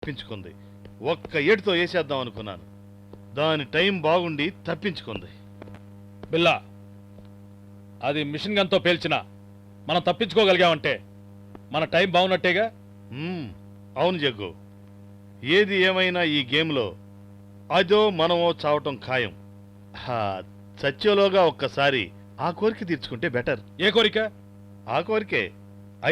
తప్పించుకుంది. ఒక్క ఏడుతో వేసేద్దాం అనుకున్నాను. దాని టైం బాగుండి తప్పించుకుంది. బిల్లా, అది మిషన్ గన్తో పేల్చినా మనం తప్పించుకోగలిగామంటే మన టైం బాగున్నట్టేగా. అవును జగ్గు, ఏది ఏమైనా ఈ గేమ్లో అదో మనమో చావటం ఖాయం. చచ్చేలోగా ఒక్కసారి ఆ కోరిక తీర్చుకుంటే బెటర్. ఏ కోరిక? ఆ కోరికే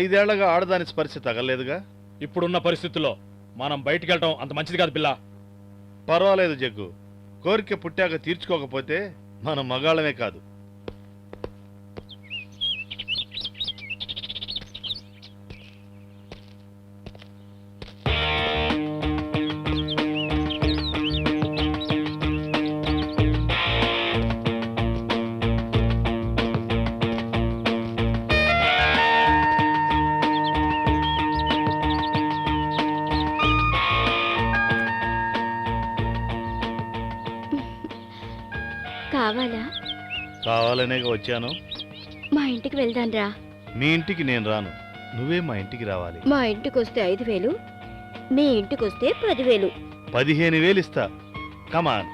5 ఏళ్లగా ఆడదాని స్పర్శ తగలేదుగా. ఇప్పుడున్న పరిస్థితుల్లో మనం బయటికి వెళ్ళటం అంత మంచిది కాదు బిల్లా. పర్వాలేదు జగ్గు, కోరిక పుట్టాక తీర్చుకోకపోతే మనం మగాళ్ళమే కాదు. కావాలా? కావాలనేగా వచ్చాను. మా ఇంటికి వెళ్దాం రా. మీ ఇంటికి నేను రాను, నువ్వే మా ఇంటికి రావాలి. మా ఇంటికి వస్తే 5,000, మీ ఇంటికి వస్తే 10,000. 15,000 ఇస్తా. కమాన్.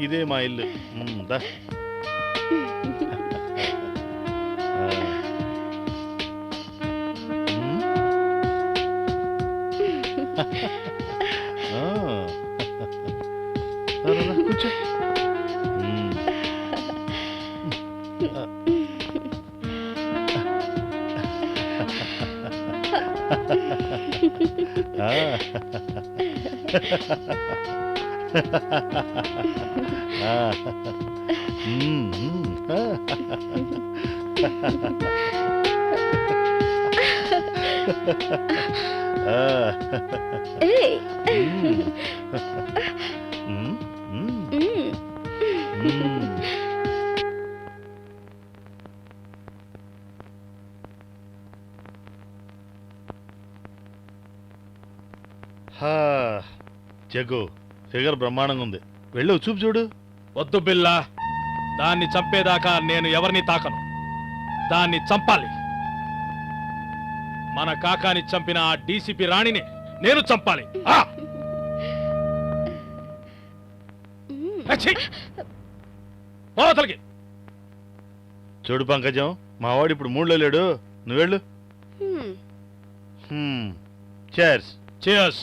ఇదే మా ఇల్లు. దా. కూర్చో. జగ్గు, ఫిగర్ బ్రహ్మాండంగా ఉంది. వెళ్ళు, చూపు చూడు. వద్దు బిల్లా, దాన్ని చంపేదాకా నేను ఎవరిని తాకను. దాన్ని చంపాలి. మన కాకాని చంపిన ఆ డీసీపీ రాణిని నేను చంపాలి. పోతలకి చూడు పంకజం, మావాడు ఇప్పుడు మూడ్లో లేడు. నువ్వెళ్ళు. చేర్స్. చేర్స్.